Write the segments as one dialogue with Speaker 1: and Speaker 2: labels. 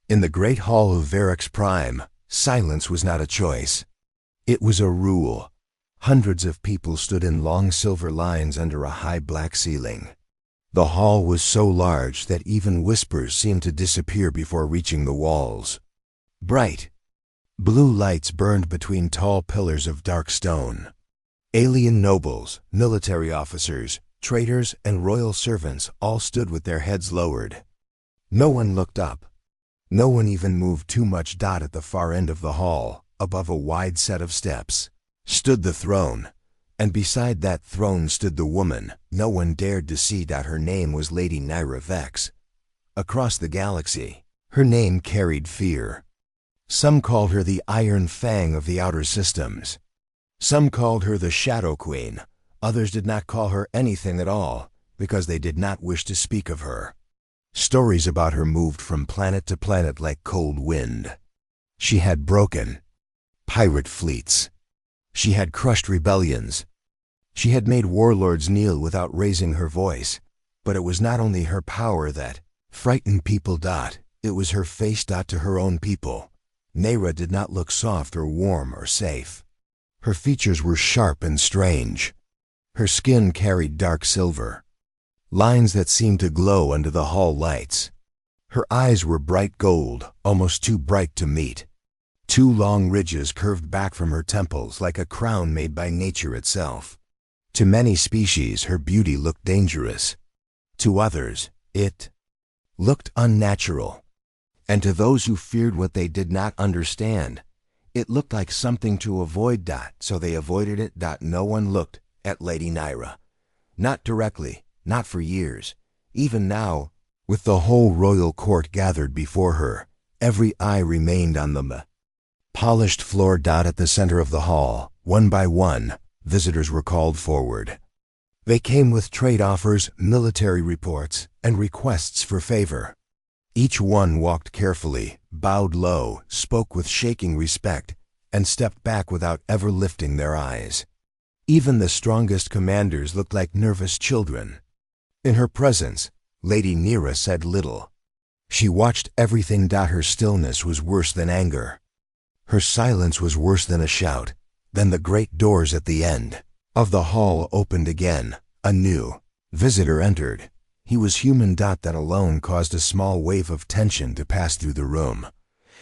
Speaker 1: In the great hall of Varrock's Prime, silence was not a choice. It was a rule. Hundreds of people stood in long silver lines under a high black ceiling. The hall was so large that even whispers seemed to disappear before reaching the walls. Bright blue lights burned between tall pillars of dark stone. Alien nobles, military officers, traders, and royal servants all stood with their heads lowered. No one looked up. No one even moved too much. At the far end of the hall, above a wide set of steps, stood the throne, and beside that throne stood the woman no one dared to see. Her name was Lady Nyra Vex. Across the galaxy, her name carried fear. Some called her the Iron Fang of the outer systems. Some called her the Shadow Queen. Others did not call her anything at all, because they did not wish to speak of her. Stories about her moved from planet to planet like cold wind. She had broken pirate fleets. She had crushed rebellions. She had made warlords kneel without raising her voice. But it was not only her power that frightened people. It was her face. To her own people, Nyra did not look soft or warm or safe. Her features were sharp and strange. Her skin carried dark silver, lines that seemed to glow under the hall lights. Her eyes were bright gold, almost too bright to meet. Two long ridges curved back from her temples like a crown made by nature itself. To many species, her beauty looked dangerous. To others, it looked unnatural. And to those who feared what they did not understand, it looked like something to avoid. So they avoided it. No one looked at Lady Nyra. Not directly, not for years. Even now, with the whole royal court gathered before her, every eye remained on the polished floor. At the center of the hall, one by one, visitors were called forward. They came with trade offers, military reports, and requests for favor. Each one walked carefully, bowed low, spoke with shaking respect, and stepped back without ever lifting their eyes. Even the strongest commanders looked like nervous children. In her presence, Lady Nyra said little. She watched everything. Her stillness was worse than anger. Her silence was worse than a shout. Then the great doors at the end of the hall opened again. A new visitor entered. He was human. That alone caused a small wave of tension to pass through the room.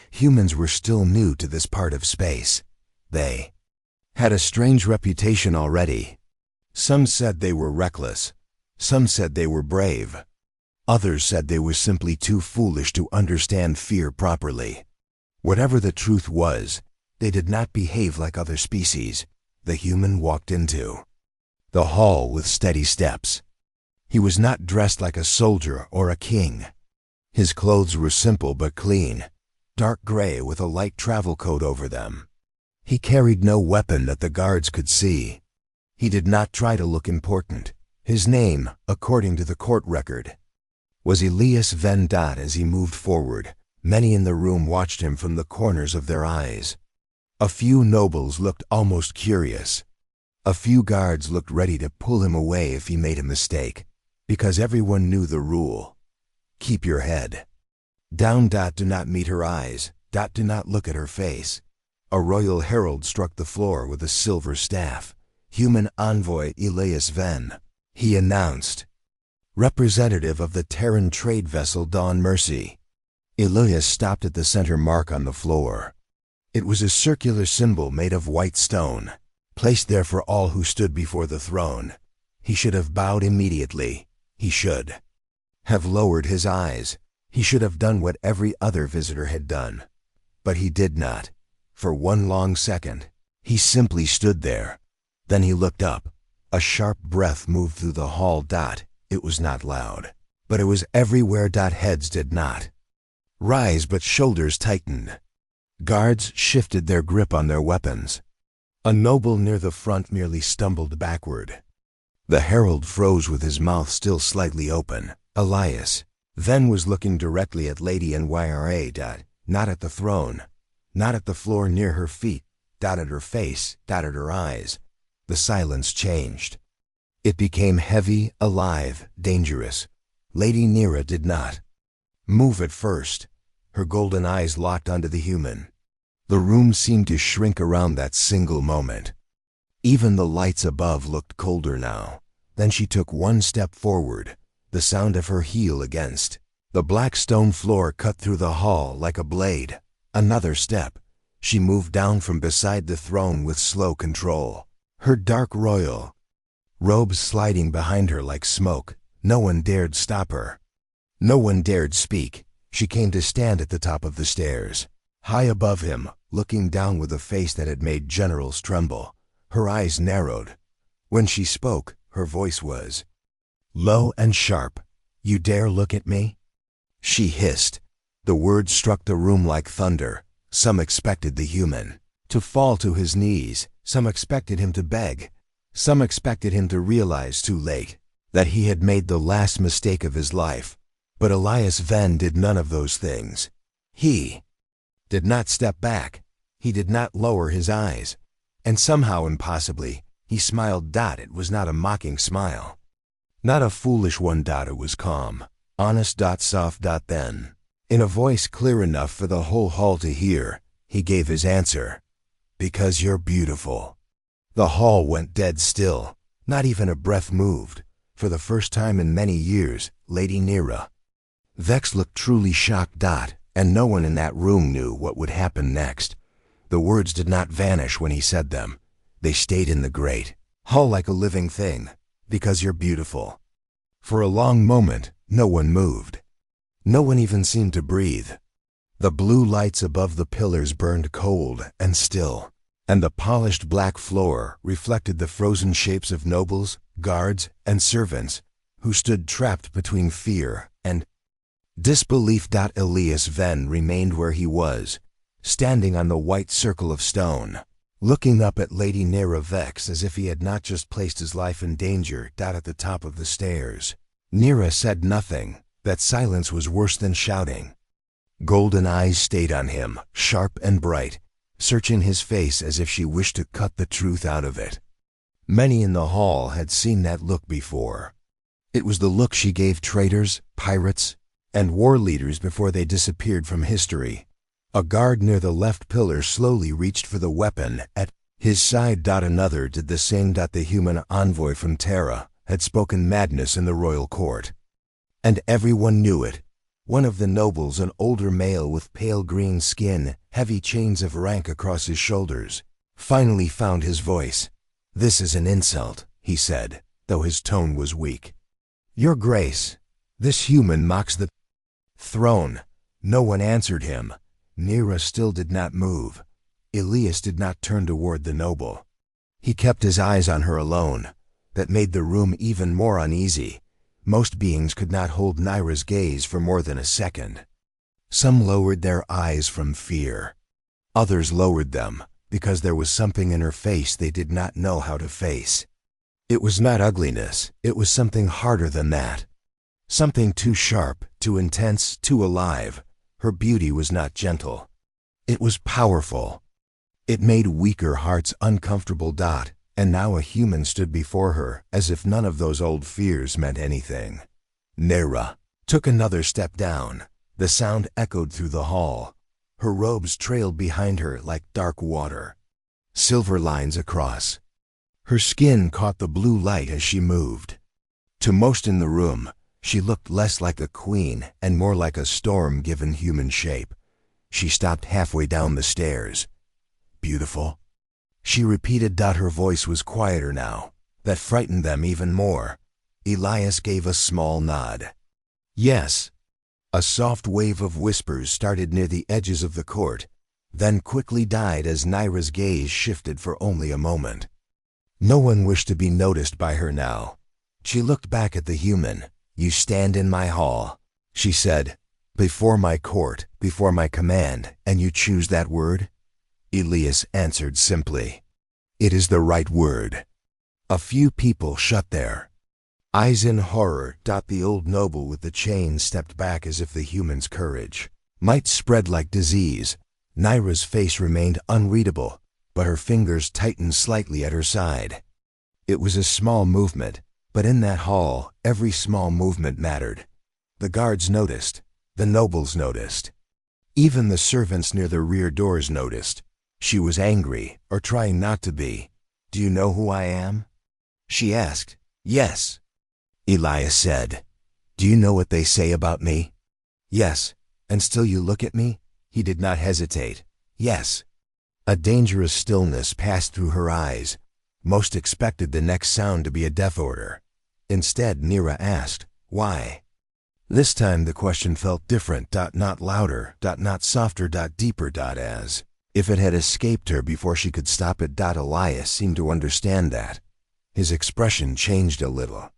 Speaker 1: Humans were still new to this part of space. They had a strange reputation already. Some said they were reckless. Some said they were brave. Others said they were simply too foolish to understand fear properly. Whatever the truth was, they did not behave like other species the human walked into the hall with steady steps. He was not dressed like a soldier or a king. His clothes were simple but clean, dark gray with a light travel coat over them. He carried no weapon that the guards could see. He did not try to look important. His name, according to the court record, was Elias Ven. As he moved forward, many in the room watched him from the corners of their eyes. A few nobles looked almost curious. A few guards looked ready to pull him away if he made a mistake, because everyone knew the rule. Keep your head down. Do not meet her eyes. Do not look at her face. A royal herald struck the floor with a silver staff. Human envoy Elias Ven, he announced. Representative of the Terran trade vessel Dawn Mercy. Elias stopped at the center mark on the floor. It was a circular symbol made of white stone, placed there for all who stood before the throne. He should have bowed immediately. He should have lowered his eyes. He should have done what every other visitor had done. But he did not. For one long second, he simply stood there. Then he looked up. A sharp breath moved through the hall. It was not loud, but it was everywhere. Heads did not rise, but shoulders tightened. Guards shifted their grip on their weapons. A noble near the front merely stumbled backward. The herald froze with his mouth still slightly open. Elias then was looking directly at Lady Nyra. Not at the throne, not at the floor near her feet. At her face, at her eyes. The silence changed. It became heavy, alive, dangerous. Lady Nyra did not move at first. her golden eyes locked onto the human. The room seemed to shrink around that single moment. Even the lights above looked colder now. Then she took one step forward, the sound of her heel against the black stone floor cut through the hall like a blade. Another step. She moved down from beside the throne with slow control, her dark royal robes sliding behind her like smoke. No one dared stop her. No one dared speak. She came to stand at the top of the stairs, high above him, looking down with a face that had made generals tremble. Her eyes narrowed. When she spoke, her voice was low and sharp. "You dare look at me?" She hissed. The words struck the room like thunder. Some expected the human to fall to his knees. Some expected him to beg. Some expected him to realize too late that he had made the last mistake of his life. But Elias Venn did none of those things. He did not step back. He did not lower his eyes. And somehow, impossibly, he smiled. It was not a mocking smile. Not a foolish one. It was calm, honest. Soft. Then, in a voice clear enough for the whole hall to hear, he gave his answer. "Because you're beautiful." The hall went dead still. Not even a breath moved. For the first time in many years, Lady Nira Vex looked truly shocked. And no one in that room knew what would happen next. The words did not vanish when he said them. They stayed in the great hall like a living thing. "Because you're beautiful." For a long moment, no one moved. No one even seemed to breathe. The blue lights above the pillars burned cold and still, and the polished black floor reflected the frozen shapes of nobles, guards, and servants who stood trapped between fear and disbelief. Elias Venn remained where he was, standing on the white circle of stone, looking up at Lady Nira Vex as if he had not just placed his life in danger. At the top of the stairs, Nira said nothing. That silence was worse than shouting. Golden eyes stayed on him, sharp and bright, searching his face as if she wished to cut the truth out of it. Many in the hall had seen that look before. It was the look she gave traitors, pirates, and war leaders before they disappeared from history. A guard near the left pillar slowly reached for the weapon at his side. Another did the same. The human envoy from Terra had spoken madness in the royal court. And everyone knew it. One of the nobles, an older male with pale green skin, heavy chains of rank across his shoulders, finally found his voice. "This is an insult," he said, though his tone was weak. "Your Grace, this human mocks the throne." No one answered him. Nira still did not move. Elias did not turn toward the noble. He kept his eyes on her alone. That made the room even more uneasy. Most beings could not hold Nira's gaze for more than a second. Some lowered their eyes from fear. Others lowered them because there was something in her face they did not know how to face. It was not ugliness. It was something harder than that. Something too sharp, too intense, too alive. Her beauty was not gentle. It was powerful. It made weaker hearts uncomfortable. And now a human stood before her, as if none of those old fears meant anything. Nira took another step down. The sound echoed through the hall. Her robes trailed behind her like dark water, silver lines across. Her skin caught the blue light as she moved. To most in the room, she looked less like a queen and more like a storm given human shape. She stopped halfway down the stairs. "Beautiful?" she repeated. Her voice was quieter now. That frightened them even more. Elias gave a small nod. "Yes." A soft wave of whispers started near the edges of the court, then quickly died as Nira's gaze shifted for only a moment. No one wished to be noticed by her now. She looked back at the human. "You stand in my hall," she said, "before my court, before my command, and you choose that word?" Elias answered simply, "It is the right word." A few people shut their eyes in horror. The old noble with the chain stepped back as if the human's courage might spread like disease. Nira's face remained unreadable, but her fingers tightened slightly at her side. It was a small movement, but in that hall, every small movement mattered. The guards noticed. The nobles noticed. Even the servants near the rear doors noticed. She was angry, or trying not to be. "Do you know who I am?" she asked. "Yes," Elias said. "Do you know what they say about me?" "Yes. And still you look at me?" He did not hesitate. "Yes." A dangerous stillness passed through her eyes. Most expected the next sound to be a death order. Instead, Nira asked, "Why?" This time the question felt different, not louder, not softer, deeper, as if it had escaped her before she could stop it. Elias seemed to understand that. His expression changed a little.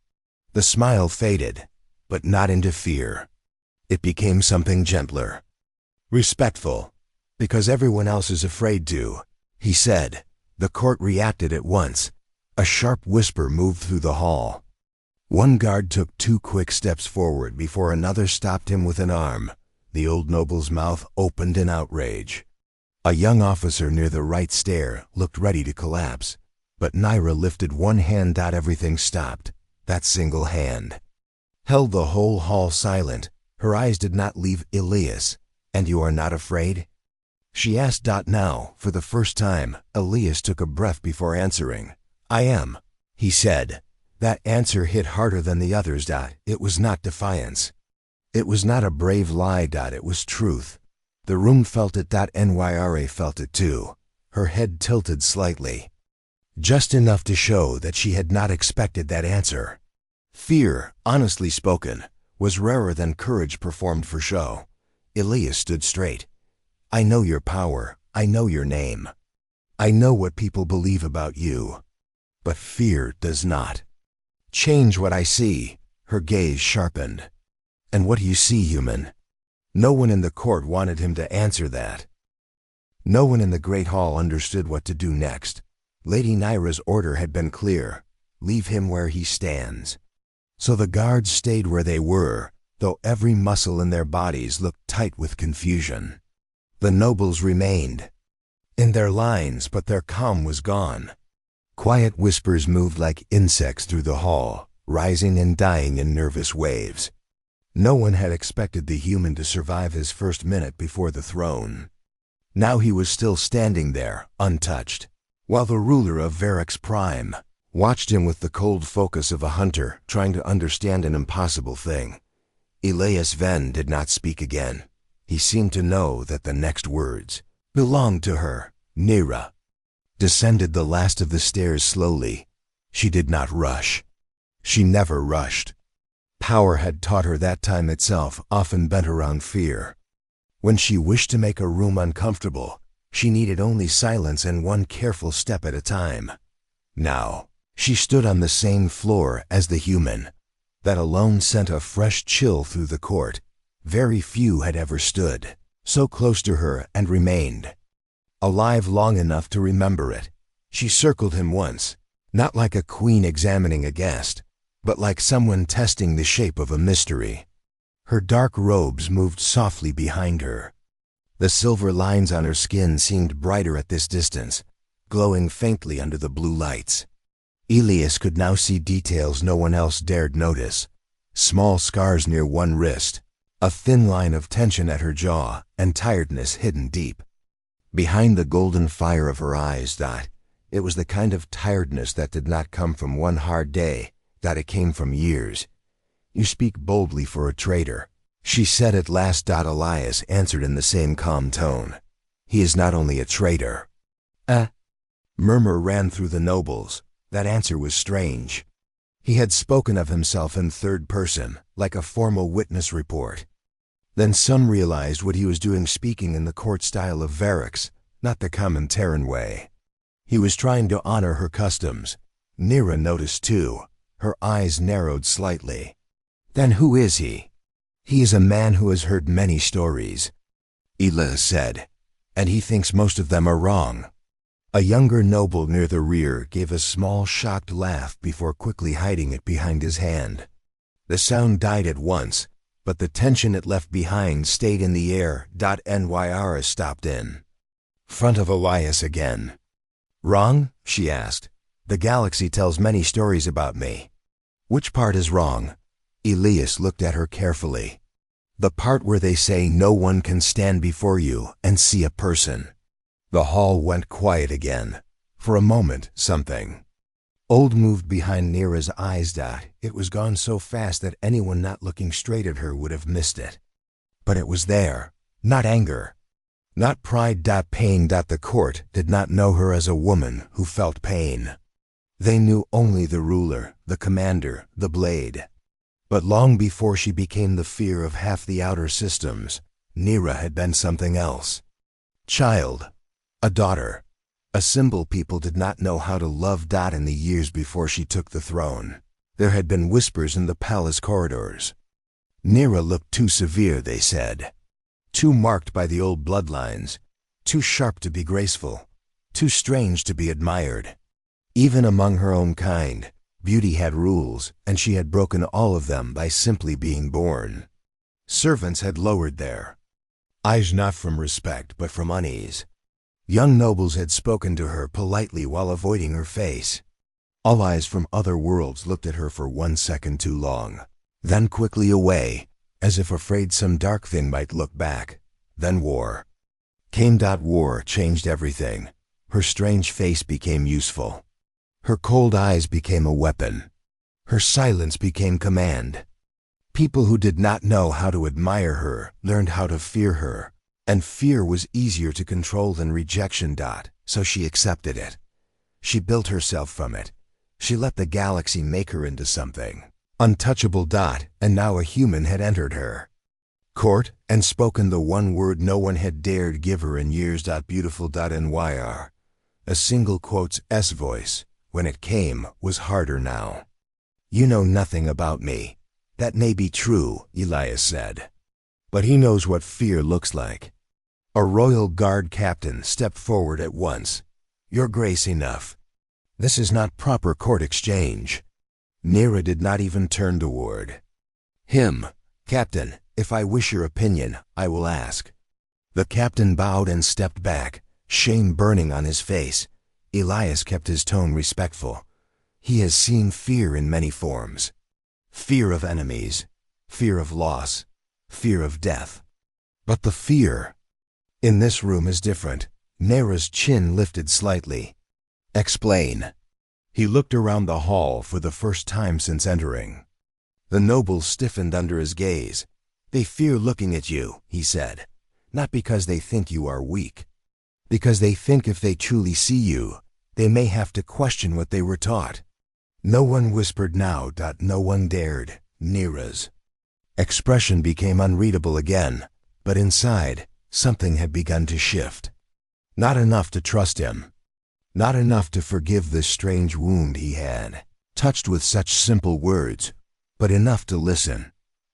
Speaker 1: The smile faded, but not into fear. It became something gentler. Respectful. "Because everyone else is afraid to," he said. The court reacted at once. A sharp whisper moved through the hall. One guard took 2 quick steps forward before another stopped him with an arm. The old noble's mouth opened in outrage. A young officer near the right stair looked ready to collapse, but Nira lifted one hand. Everything stopped. That single hand held the whole hall silent. Her eyes did not leave Elias. "And you are not afraid?" she asked. Now, for the first time, Elias took a breath before answering. "I am," he said. That answer hit harder than the others. It was not defiance. It was not a brave lie. It was truth. The room felt it. Nyra felt it too. Her head tilted slightly, just enough to show that she had not expected that answer. Fear, honestly spoken, was rarer than courage performed for show. Elias stood straight. "I know your power. I know your name. I know what people believe about you. But fear does not change what I see." Her gaze sharpened. "And what do you see, human?" No one in the court wanted him to answer that. No one in the great hall understood what to do next. Lady Nyra's order had been clear. Leave him where he stands. So the guards stayed where they were, though every muscle in their bodies looked tight with confusion. The nobles remained in their lines, but their calm was gone. Quiet whispers moved like insects through the hall, rising and dying in nervous waves. No one had expected the human to survive his first minute before the throne. Now he was still standing there, untouched, while the ruler of Varix Prime watched him with the cold focus of a hunter trying to understand an impossible thing. Elias Venn did not speak again. He seemed to know that the next words belonged to her. Nira descended the last of the stairs slowly. She did not rush. She never rushed. Power had taught her that time itself often bent around fear. When she wished to make a room uncomfortable, she needed only silence and one careful step at a time. Now, she stood on the same floor as the human. That alone sent a fresh chill through the court. Very few had ever stood so close to her and remained alive long enough to remember it. She circled him once, not like a queen examining a guest, but like someone testing the shape of a mystery. Her dark robes moved softly behind her. The silver lines on her skin seemed brighter at this distance, glowing faintly under the blue lights. Elias could now see details no one else dared notice. Small scars near one wrist, a thin line of tension at her jaw, and tiredness hidden deep behind the golden fire of her eyes. It was the kind of tiredness that did not come from one hard day, that it came from years. "You speak boldly for a traitor," she said at last. Elias answered in the same calm tone. "He is not only a traitor." A murmur ran through the nobles. That answer was strange. He had spoken of himself in third person, like a formal witness report. Then some realized what he was doing, speaking in the court style of Varix, not the common Terran way. He was trying to honor her customs. Nira noticed too. Her eyes narrowed slightly. "Then who is he?" "He is a man who has heard many stories," Elias said, "and he thinks most of them are wrong." A younger noble near the rear gave a small, shocked laugh before quickly hiding it behind his hand. The sound died at once, but the tension it left behind stayed in the air. Nyra stopped in front of Elias again. "Wrong?" she asked. "The galaxy tells many stories about me." "Which part is wrong?" Elias looked at her carefully. The part where they say no one can stand before you and see a person. The hall went quiet again. For a moment, something old moved behind Neera's eyes. It was gone so fast that anyone not looking straight at her would have missed it. But it was there, not anger, not pride. Pain. The court did not know her as a woman who felt pain. They knew only the ruler, the commander, the blade. But long before she became the fear of half the outer systems, Neera had been something else. Child, a daughter, a symbol people did not know how to love. In the years before she took the throne, there had been whispers in the palace corridors. Neera looked too severe, they said. Too marked by the old bloodlines, too sharp to be graceful, too strange to be admired. Even among her own kind, beauty had rules, and she had broken all of them by simply being born. Servants had lowered their eyes not from respect but from unease. Young nobles had spoken to her politely while avoiding her face. All eyes from other worlds looked at her for 1 second too long, then quickly away, as if afraid some dark thing might look back. Then war came. War changed everything. Her strange face became useful. Her cold eyes became a weapon. Her silence became command. People who did not know how to admire her learned how to fear her, and fear was easier to control than rejection. So she accepted it. She built herself from it. She let the galaxy make her into something untouchable. And now a human had entered her court and spoken the one word no one had dared give her in years. Beautiful. Nyr. A single quote's S voice, when it came, was harder now. You know nothing about me. That may be true, Elias said. But he knows what fear looks like. A royal guard captain stepped forward at once. Your Grace, enough. This is not proper court exchange. Neera did not even turn toward him. Captain, if I wish your opinion, I will ask. The captain bowed and stepped back, shame burning on his face. Elias kept his tone respectful. He has seen fear in many forms. Fear of enemies, fear of loss, fear of death. But the fear in this room is different. Neera's chin lifted slightly. Explain. He looked around the hall for the first time since entering. The nobles stiffened under his gaze. They fear looking at you, he said, not because they think you are weak, because they think if they truly see you, they may have to question what they were taught. No one whispered now. No one dared. Neera's expression became unreadable again, but inside, something had begun to shift. Not enough to trust him. Not enough to forgive this strange wound he had touched with such simple words, but enough to listen.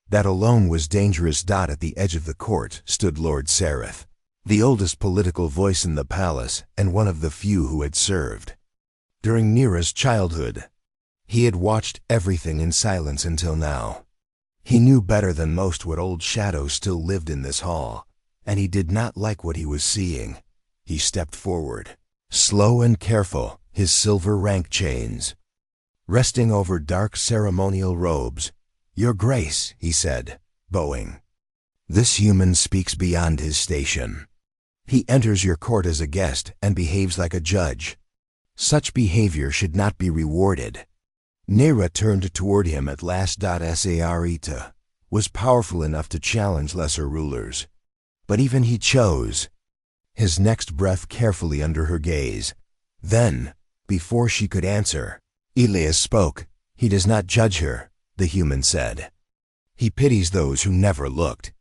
Speaker 1: That alone was dangerous. At the edge of the court stood Lord Sareth, the oldest political voice in the palace and one of the few who had served during Neera's childhood. He had watched everything in silence until now. He knew better than most what old shadows still lived in this hall, and he did not like what he was seeing. He stepped forward, slow and careful, his silver rank chains resting over dark ceremonial robes. Your Grace, he said, bowing. This human speaks beyond his station. He enters your court as a guest and behaves like a judge. Such behavior should not be rewarded. Neera turned toward him at last. SCI-FI was powerful enough to challenge lesser rulers. But even he chose his next breath carefully under her gaze. Then, before she could answer, Elias spoke. He does not judge her, the human said. He pities those who never looked.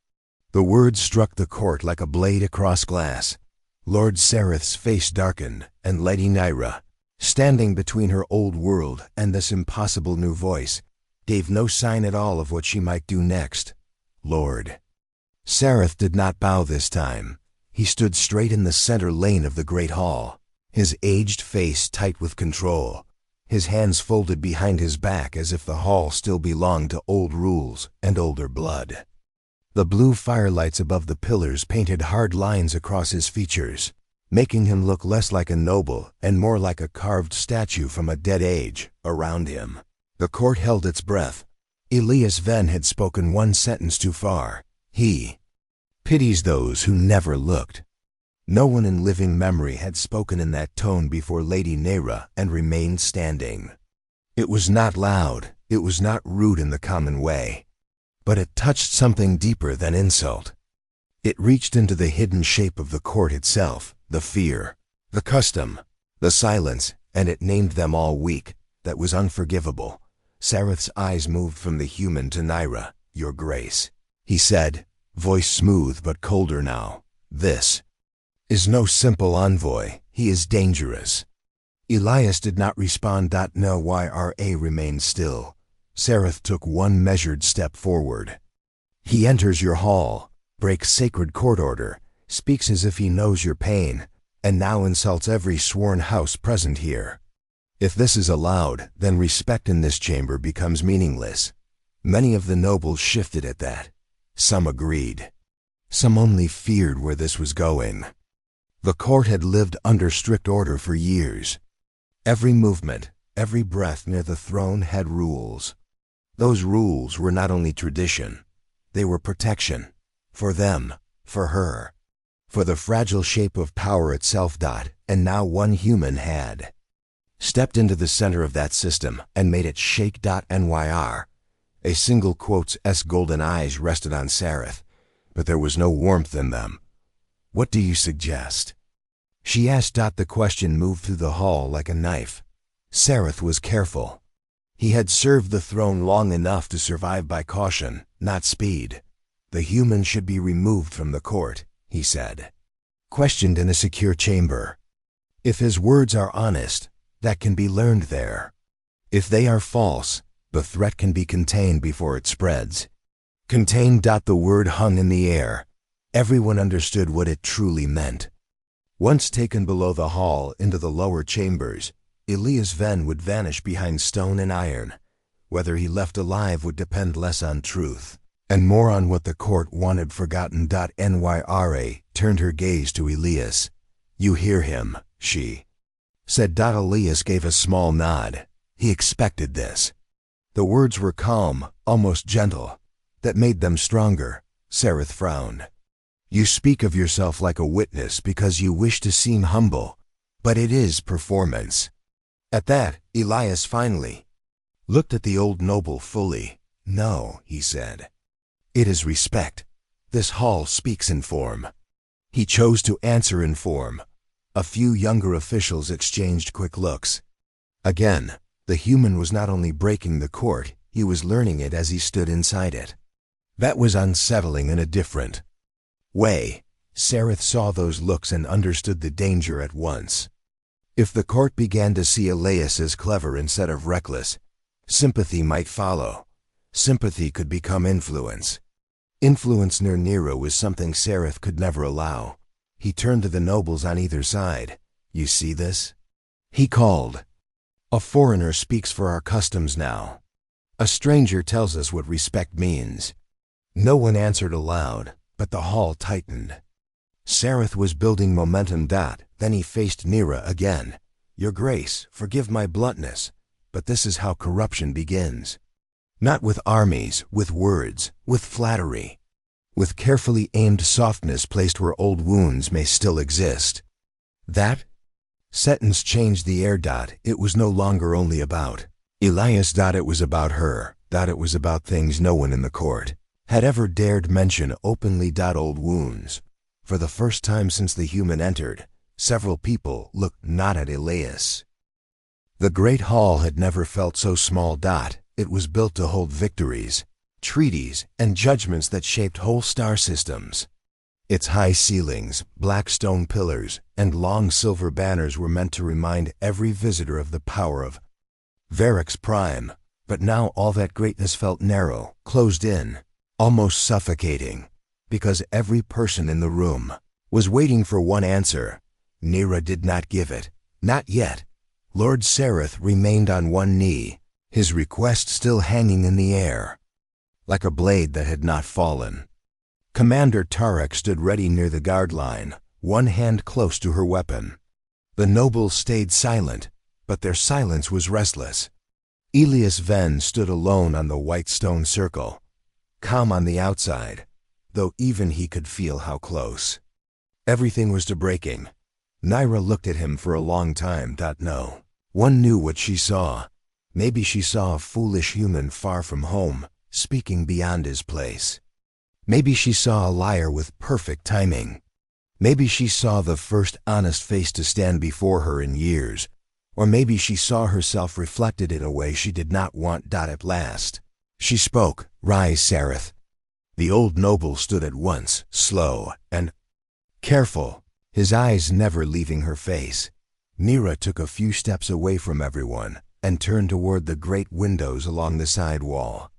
Speaker 1: The words struck the court like a blade across glass. Lord Sareth's face darkened, and Lady Nyra, standing between her old world and this impossible new voice, gave no sign at all of what she might do next. Lord Sareth did not bow this time. He stood straight in the center lane of the great hall, his aged face tight with control, his hands folded behind his back as if the hall still belonged to old rules and older blood. The blue firelights above the pillars painted hard lines across his features, making him look less like a noble and more like a carved statue from a dead age. Around him, the court held its breath. Elias Venn had spoken one sentence too far. He pities those who never looked. No one in living memory had spoken in that tone before Lady Nera and remained standing. It was not loud, it was not rude in the common way, but it touched something deeper than insult. It reached into the hidden shape of the court itself, the fear, the custom, the silence, and it named them all weak. That was unforgivable. Sareth's eyes moved from the human to Nera. "Your Grace," he said, voice smooth but colder now. "This is no simple envoy. He is dangerous." Elias did not respond. Nyra remained still. Sareth took one measured step forward. "He enters your hall, breaks sacred court order, speaks as if he knows your pain, and now insults every sworn house present here. If this is allowed, then respect in this chamber becomes meaningless." Many of the nobles shifted at that. Some agreed. Some only feared where this was going. The court had lived under strict order for years. Every movement, every breath near the throne had rules. Those rules were not only tradition, they were protection. For them, for her, for the fragile shape of power itself. And now one human had stepped into the center of that system and made it shake. Nyr. A single quote's golden eyes rested on Sareth, but there was no warmth in them. "What do you suggest?" she asked. The question moved through the hall like a knife. Sareth was careful. He had served the throne long enough to survive by caution, not speed. "The human should be removed from the court," he said. "Questioned in a secure chamber. If his words are honest, that can be learned there. If they are false, the threat can be contained before it spreads." Contained. The word hung in the air. Everyone understood what it truly meant. Once taken below the hall into the lower chambers, Elias Venn would vanish behind stone and iron. Whether he left alive would depend less on truth and more on what the court wanted forgotten. Nyra turned her gaze to Elias. "You hear him," she said. Elias gave a small nod. He expected this. The words were calm, almost gentle. That made them stronger. Sareth frowned. "You speak of yourself like a witness because you wish to seem humble, but it is performance." At that, Elias finally looked at the old noble fully. "No," he said. "It is respect. This hall speaks in form." He chose to answer in form. A few younger officials exchanged quick looks. Again, the human was not only breaking the court, he was learning it as he stood inside it. That was unsettling in a different way. Sareth saw those looks and understood the danger at once. If the court began to see Elias as clever instead of reckless, sympathy might follow. Sympathy could become influence. Influence near Nera was something Sareth could never allow. He turned to the nobles on either side. "You see this?" he called. "A foreigner speaks for our customs now. A stranger tells us what respect means." No one answered aloud, but the hall tightened. Sareth was building momentum. Then he faced Nera again. "Your Grace, forgive my bluntness, but this is how corruption begins. Not with armies, with words, with flattery, with carefully aimed softness placed where old wounds may still exist." That sentence changed the air. It was no longer only about Elias. It was about her. It was about things no one in the court had ever dared mention openly. Old wounds. For the first time since the human entered, several people looked not at Elias. The great hall had never felt so small. It was built to hold victories, treaties, and judgments that shaped whole star systems. Its high ceilings, black stone pillars, and long silver banners were meant to remind every visitor of the power of Varroc's prime. But now all that greatness felt narrow, closed in, almost suffocating, because every person in the room was waiting for one answer. Nera did not give it. Not yet. Lord Sareth remained on one knee, his request still hanging in the air, like a blade that had not fallen. Commander Tarek stood ready near the guard line, one hand close to her weapon. The nobles stayed silent, but their silence was restless. Elias Venn stood alone on the white stone circle, calm on the outside, though even he could feel how close. Everything was to breaking. Naira looked at him for a long time. No one knew what she saw. Maybe she saw a foolish human far from home, speaking beyond his place. Maybe she saw a liar with perfect timing. Maybe she saw the first honest face to stand before her in years. Or maybe she saw herself reflected in a way she did not want. At last, she spoke. "Rise, Sareth." The old noble stood at once, slow and careful, his eyes never leaving her face. Naira took a few steps away from everyone and turned toward the great windows along the side wall.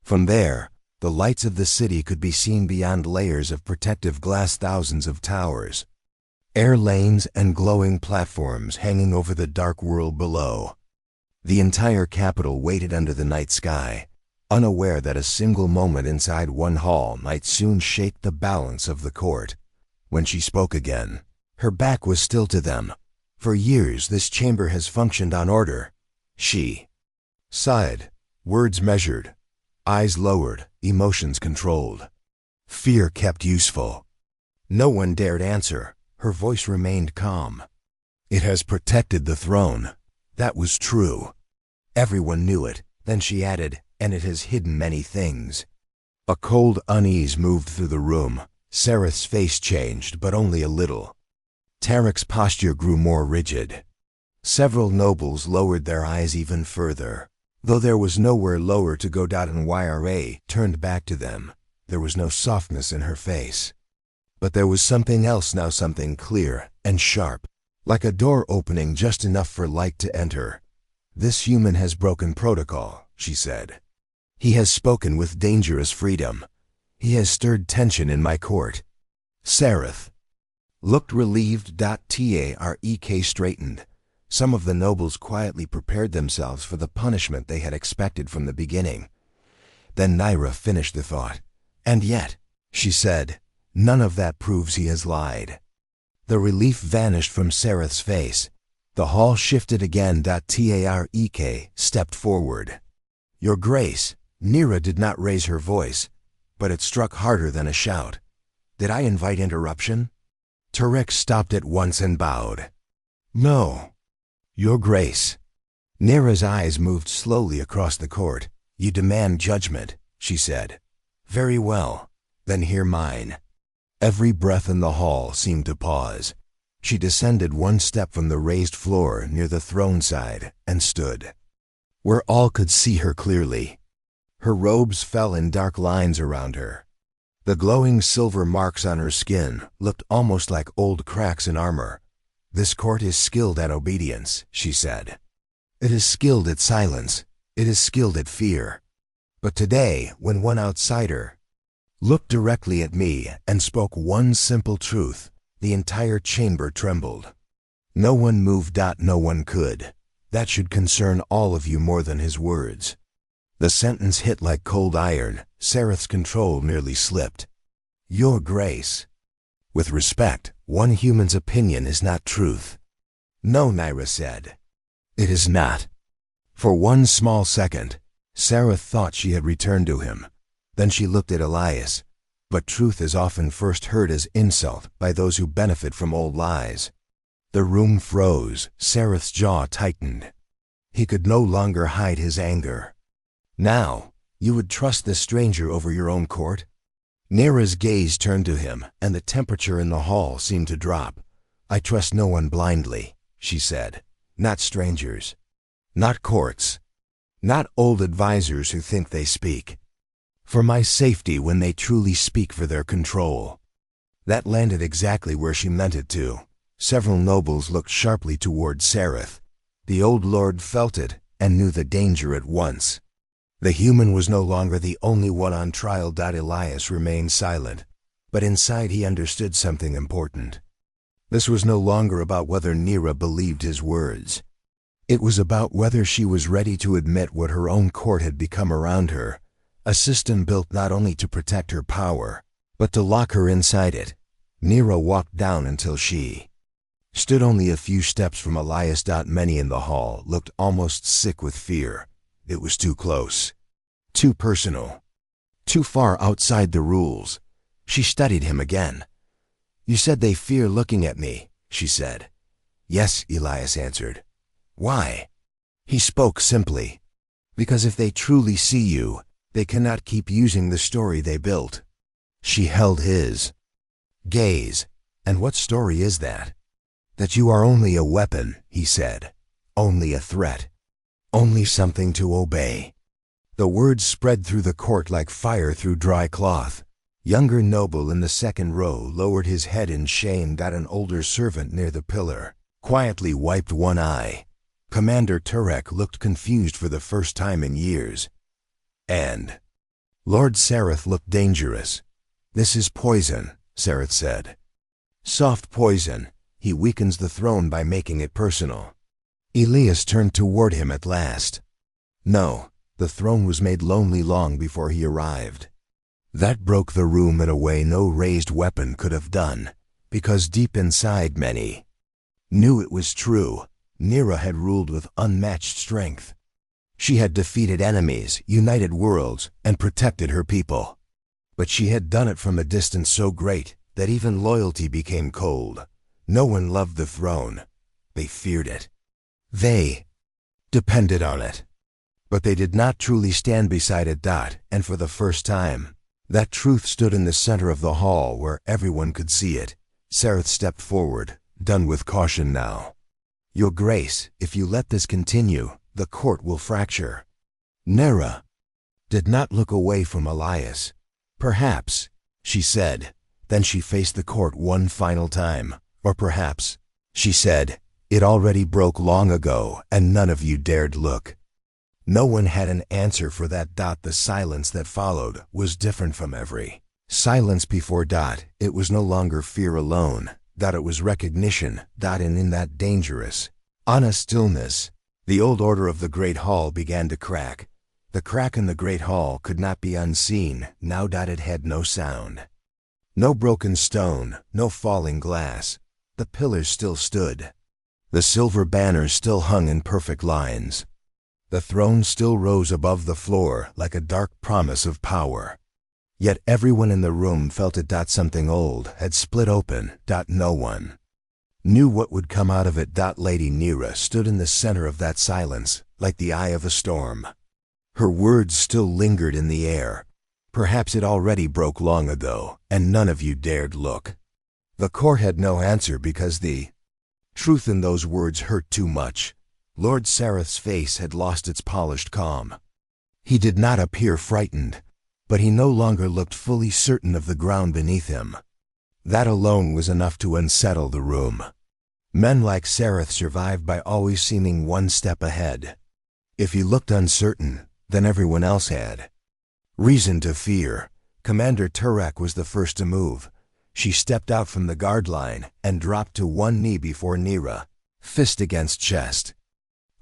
Speaker 1: From there, the lights of the city could be seen beyond layers of protective glass, thousands of towers, air lanes and glowing platforms hanging over the dark world below. The entire capital waited under the night sky, unaware that a single moment inside one hall might soon shake the balance of the court. When she spoke again, her back was still to them. For years this chamber has functioned on order. She sighed, words measured, eyes lowered, emotions controlled. Fear kept useful. No one dared answer. Her voice remained calm. It has protected the throne. That was true. Everyone knew it. Then she added, and it has hidden many things. A cold unease moved through the room. Sareth's face changed, but only a little. Tarek's posture grew more rigid. Several nobles lowered their eyes even further. Though there was nowhere lower to go. And Yra turned back to them. There was no softness in her face. But there was something else now, something clear and sharp, like a door opening just enough for light to enter. "This human has broken protocol," she said. "He has spoken with dangerous freedom. He has stirred tension in my court." Sareth looked relieved. Tarek straightened. Some of the nobles quietly prepared themselves for the punishment they had expected from the beginning. Then Naira finished the thought. "And yet," she said, "none of that proves he has lied." The relief vanished from Sareth's face. The hall shifted again. Tarek stepped forward. "Your Grace." Naira did not raise her voice, but it struck harder than a shout. "Did I invite interruption?" Tarek stopped at once and bowed. "No, Your Grace." Naira's eyes moved slowly across the court. "You demand judgment," she said. "Very well, then hear mine." Every breath in the hall seemed to pause. She descended one step from the raised floor near the throne side and stood where all could see her clearly. Her robes fell in dark lines around her. The glowing silver marks on her skin looked almost like old cracks in armor. "This court is skilled at obedience," she said. "It is skilled at silence. It is skilled at fear. But today, when one outsider looked directly at me and spoke one simple truth, the entire chamber trembled. No one moved. No one could. That should concern all of you more than his words." The sentence hit like cold iron. Sareth's control nearly slipped. "Your Grace." "With respect, one human's opinion is not truth." "No," Naira said. "It is not." For one small second, Sareth thought she had returned to him. Then she looked at Elias. But truth is often first heard as insult by those who benefit from old lies. The room froze. Sareth's jaw tightened. He could no longer hide his anger. "Now, you would trust this stranger over your own court?" Naira's gaze turned to him, and the temperature in the hall seemed to drop. "I trust no one blindly," she said. "Not strangers. Not courts. Not old advisors who think they speak. For my safety when they truly speak for their control." That landed exactly where she meant it to. Several nobles looked sharply toward Sareth. The old lord felt it and knew the danger at once. The human was no longer the only one on trial. Elias remained silent, but inside he understood something important. This was no longer about whether Naira believed his words. It was about whether she was ready to admit what her own court had become around her, a system built not only to protect her power, but to lock her inside it. Naira walked down until she stood only a few steps from Elias. Many in the hall looked almost sick with fear. It was too close, too personal, too far outside the rules. She studied him again. "You said they fear looking at me," she said. "Yes," Elias answered. "Why?" He spoke simply. "Because if they truly see you, they cannot keep using the story they built." She held his gaze. "And what story is that?" "That you are only a weapon," he said. "Only a threat. Only something to obey." The words spread through the court like fire through dry cloth. Younger noble in the second row lowered his head in shame. An older servant near the pillar quietly wiped one eye. Commander Turek looked confused for the first time in years. And Lord Sareth looked dangerous. "This is poison," Sareth said. "Soft poison. He weakens the throne by making it personal." Elias turned toward him at last. "No, the throne was made lonely long before he arrived." That broke the room in a way no raised weapon could have done, because deep inside many knew it was true. Nira had ruled with unmatched strength. She had defeated enemies, united worlds, and protected her people. But she had done it from a distance so great that even loyalty became cold. No one loved the throne. They feared it. They depended on it. But they did not truly stand beside it. And for the first time, that truth stood in the center of the hall where everyone could see it. Sareth stepped forward, done with caution now. "Your Grace, if you let this continue, the court will fracture." Nira did not look away from Elias. "Perhaps," she said. Then she faced the court one final time. "Or perhaps," she said, "it already broke long ago and none of you dared look." No one had an answer for that. The silence that followed was different from every silence before. It was no longer fear alone. It was recognition. And in that dangerous, honest stillness, the old order of the great hall began to crack. The crack in the great hall could not be unseen. Now it had no sound. No broken stone, no falling glass. The pillars still stood. The silver banners still hung in perfect lines. The throne still rose above the floor like a dark promise of power. Yet everyone in the room felt it. Something old had split open. No one knew what would come out of it. Lady Nira stood in the center of that silence, like the eye of a storm. Her words still lingered in the air. "Perhaps it already broke long ago, and none of you dared look." The court had no answer because the truth in those words hurt too much. Lord Sareth's face had lost its polished calm. He did not appear frightened, but he no longer looked fully certain of the ground beneath him. That alone was enough to unsettle the room. Men like Sareth survived by always seeming one step ahead. If he looked uncertain, then everyone else had reason to fear. Commander Turek was the first to move. She stepped out from the guard line and dropped to one knee before Nira, fist against chest.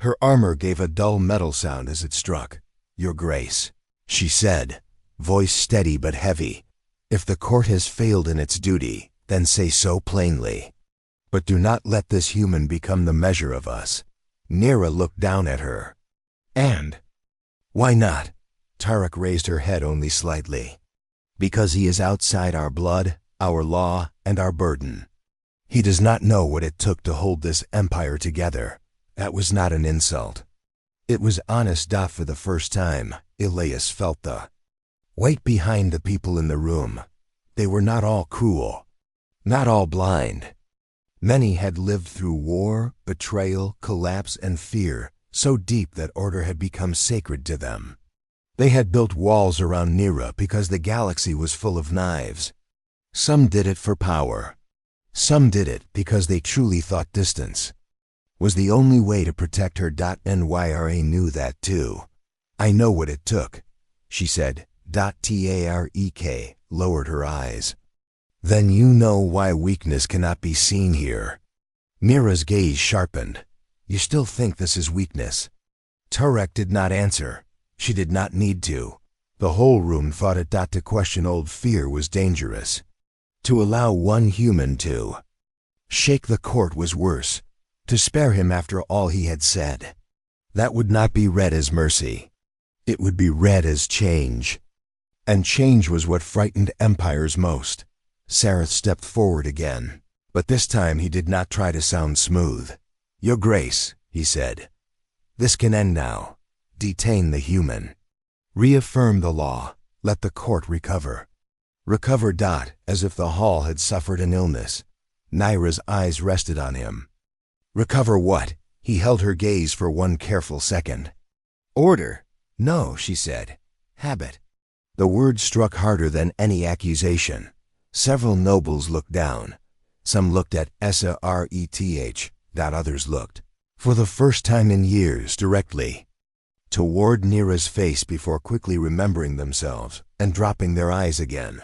Speaker 1: Her armor gave a dull metal sound as it struck. "Your Grace," she said, voice steady but heavy. "If the court has failed in its duty, then say so plainly. But do not let this human become the measure of us." Nira looked down at her. "And why not?" Tarek raised her head only slightly. "Because he is outside our blood, our law, and our burden. He does not know what it took to hold this empire together." That was not an insult. It was honest. For the first time, Elias felt the weight behind the people in the room. They were not all cruel, not all blind. Many had lived through war, betrayal, collapse, and fear, so deep that order had become sacred to them. They had built walls around Nira because the galaxy was full of knives. Some did it for power. Some did it because they truly thought distance was the only way to protect her. Nyra knew that too. "I know what it took," she said. Tarek lowered her eyes. "Then you know why weakness cannot be seen here." Nira's gaze sharpened. "You still think this is weakness?" Tarek did not answer. She did not need to. The whole room thought it. To question old fear was dangerous. To allow one human to shake the court was worse. To spare him after all he had said. That would not be read as mercy. It would be read as change. And change was what frightened empires most. Sareth stepped forward again, but this time he did not try to sound smooth. "Your Grace," he said, "this can end now. Detain the human. Reaffirm the law. Let the court recover." Recover. As if the hall had suffered an illness. Nyra's eyes rested on him. Recover what? He held her gaze for one careful second. Order. No, she said. Habit. The word struck harder than any accusation. Several nobles looked down. Some looked at Sareth. Others looked, for the first time in years, directly toward Nyra's face before quickly remembering themselves and dropping their eyes again.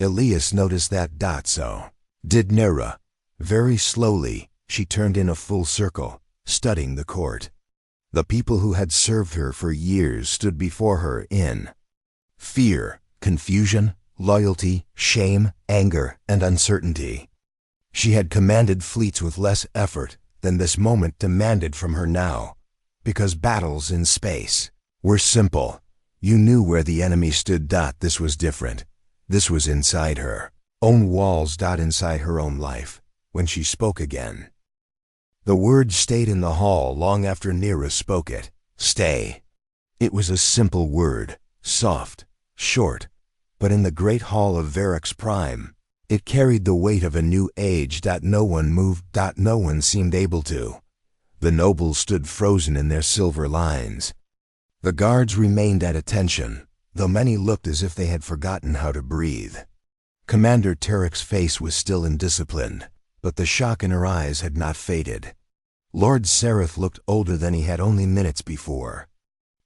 Speaker 1: Elias noticed that. So did Nyra. Very slowly, she turned in a full circle, studying the court. The people who had served her for years stood before her in fear, confusion, loyalty, shame, anger, and uncertainty. She had commanded fleets with less effort than this moment demanded from her now, because battles in space were simple. You knew where the enemy stood. This was different. This was inside her own walls. Inside her own life. When she spoke again, the word stayed in the hall long after Nyra spoke it. Stay. It was a simple word, soft, short, but in the great hall of Varroc's prime, it carried the weight of a new age. No one moved. No one seemed able to. The nobles stood frozen in their silver lines. The guards remained at attention, though many looked as if they had forgotten how to breathe. Commander Tarek's face was still indisciplined, but the shock in her eyes had not faded. Lord Sareth looked older than he had only minutes before,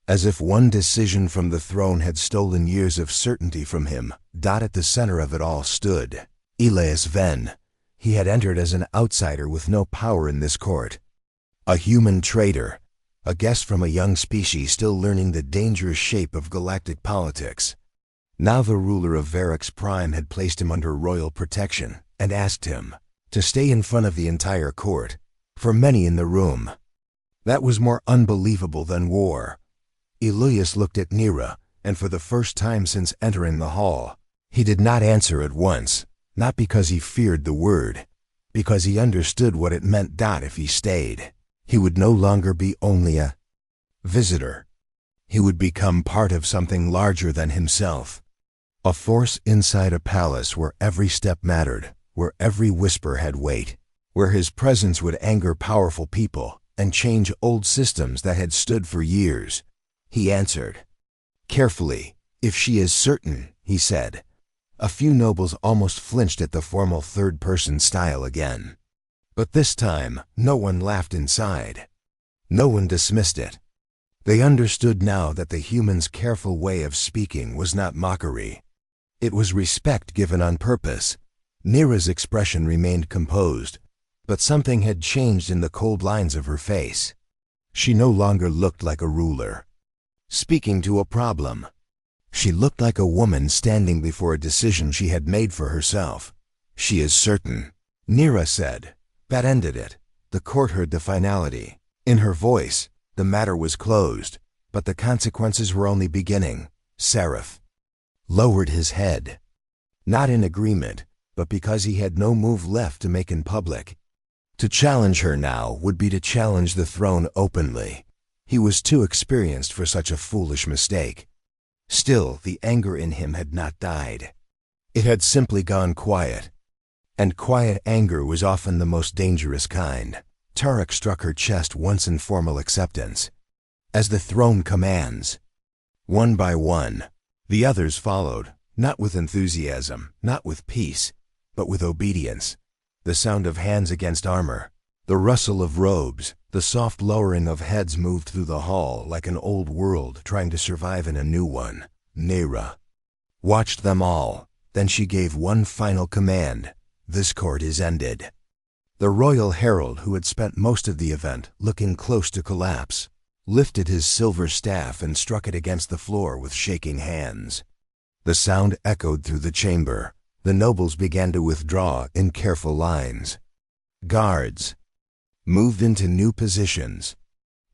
Speaker 1: as if one decision from the throne had stolen years of certainty from him. At the center of it all stood Elias Venn. He had entered as an outsider with no power in this court. A human traitor, a guest from a young species still learning the dangerous shape of galactic politics. Now the ruler of Varroc's prime had placed him under royal protection and asked him to stay in front of the entire court. For many in the room, that was more unbelievable than war. Elias looked at Nyra, and for the first time since entering the hall, he did not answer at once, not because he feared the word, because he understood what it meant. If he stayed, he would no longer be only a visitor. He would become part of something larger than himself. A force inside a palace where every step mattered, where every whisper had weight, where his presence would anger powerful people and change old systems that had stood for years. He answered carefully. If she is certain, he said. A few nobles almost flinched at the formal third-person style again. But this time, no one laughed inside. No one dismissed it. They understood now that the human's careful way of speaking was not mockery. It was respect given on purpose. Nyra's expression remained composed, but something had changed in the cold lines of her face. She no longer looked like a ruler speaking to a problem. She looked like a woman standing before a decision she had made for herself. She is certain, Nyra said. That ended it. The court heard the finality. In her voice, the matter was closed, but the consequences were only beginning. Sareth lowered his head, not in agreement, but because he had no move left to make in public. To challenge her now would be to challenge the throne openly. He was too experienced for such a foolish mistake. Still, the anger in him had not died. It had simply gone quiet. And quiet anger was often the most dangerous kind. Tarek struck her chest once in formal acceptance. As the throne commands. One by one, the others followed, not with enthusiasm, not with peace, but with obedience. The sound of hands against armor, the rustle of robes, the soft lowering of heads moved through the hall like an old world trying to survive in a new one. Nyra watched them all, then she gave one final command. This court is ended. The royal herald, who had spent most of the event looking close to collapse, lifted his silver staff and struck it against the floor with shaking hands. The sound echoed through the chamber. The nobles began to withdraw in careful lines. Guards moved into new positions.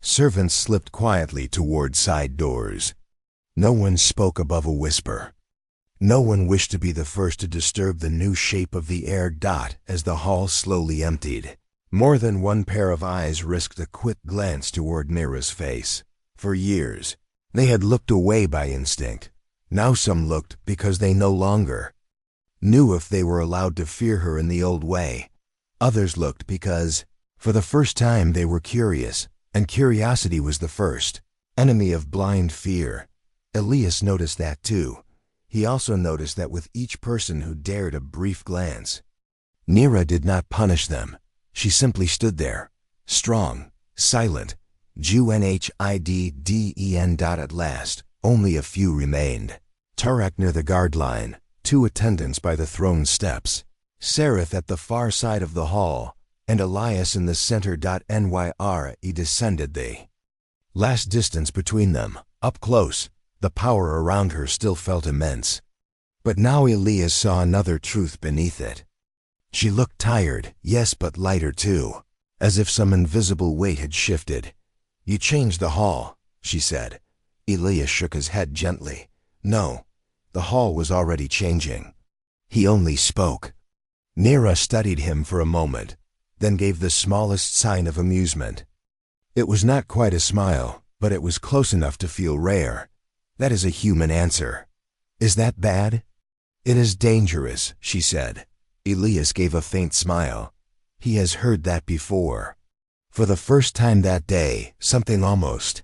Speaker 1: Servants slipped quietly toward side doors. No one spoke above a whisper. No one wished to be the first to disturb the new shape of the air. As the hall slowly emptied, more than one pair of eyes risked a quick glance toward Nira's face. For years, they had looked away by instinct. Now some looked because they no longer knew if they were allowed to fear her in the old way. Others looked because, for the first time, they were curious, and curiosity was the first enemy of blind fear. Elias noticed that too. He also noticed that with each person who dared a brief glance, Nira did not punish them. She simply stood there, strong, silent, Unhidden. At last, only a few remained. Tarek near the guard line, 2 attendants by the throne steps, Sereth at the far side of the hall, and Elias in the center. Nyre descended the last distance between them. Up close, the power around her still felt immense. But now Elias saw another truth beneath it. She looked tired, yes, but lighter too, as if some invisible weight had shifted. "You changed the hall," she said. Elias shook his head gently. No, the hall was already changing. He only spoke. Nira studied him for a moment, then gave the smallest sign of amusement. It was not quite a smile, but it was close enough to feel rare. "That is a human answer. Is that bad?" "It is dangerous," she said. Elias gave a faint smile. He has heard that before. For the first time that day, something almost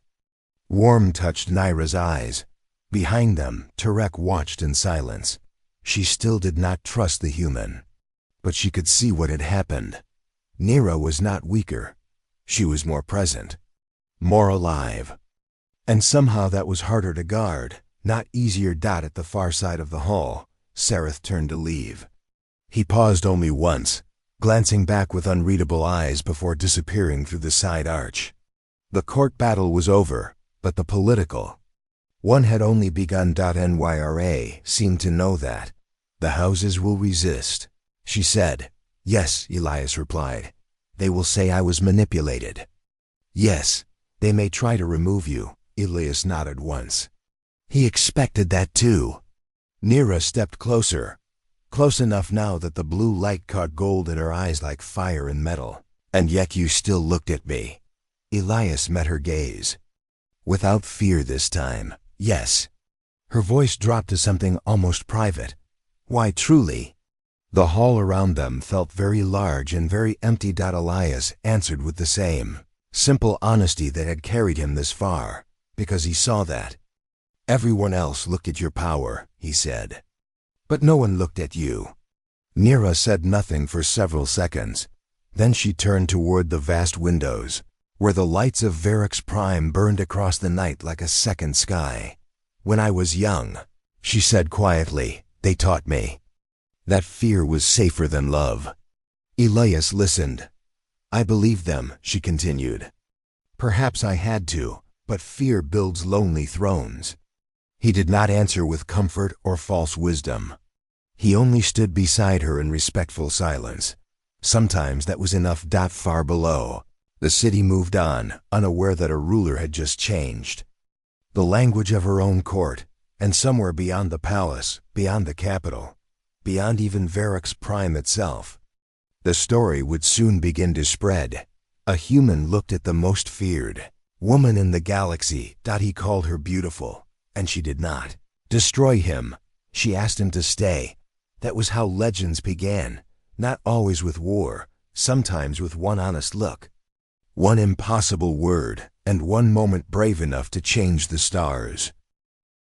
Speaker 1: warm touched Nira's eyes. Behind them, Tarek watched in silence. She still did not trust the human. But she could see what had happened. Nira was not weaker. She was more present, more alive. And somehow that was harder to guard, not easier. At the far side of the hall, Sereth turned to leave. He paused only once, glancing back with unreadable eyes before disappearing through the side arch. The court battle was over, but the political one had only begun. Nyra seemed to know that. "The houses will resist," she said. "Yes," Elias replied. "They will say I was manipulated." "Yes, they may try to remove you," Elias nodded once. He expected that too. Nira stepped closer, close enough now that the blue light caught gold in her eyes like fire and metal. "And yet you still looked at me." Elias met her gaze. "Without fear this time." "Yes." Her voice dropped to something almost private. "Why, truly?" The hall around them felt very large and very empty. Elias answered with the same simple honesty that had carried him this far, because he saw that. "Everyone else looked at your power," he said. "But no one looked at you." Nira said nothing for several seconds. Then she turned toward the vast windows, where the lights of Varix Prime burned across the night like a second sky. "When I was young," she said quietly, "they taught me that fear was safer than love." Elias listened. "I believed them," she continued. "Perhaps I had to, but fear builds lonely thrones." He did not answer with comfort or false wisdom. He only stood beside her in respectful silence. Sometimes that was enough. Far below, the city moved on, unaware that a ruler had just changed. The language of her own court, and somewhere beyond the palace, beyond the capital, beyond even Varix Prime itself, the story would soon begin to spread. A human looked at the most feared woman in the galaxy. He called her beautiful, and she did not destroy him. She asked him to stay. That was how legends began, not always with war, sometimes with one honest look, one impossible word, and one moment brave enough to change the stars.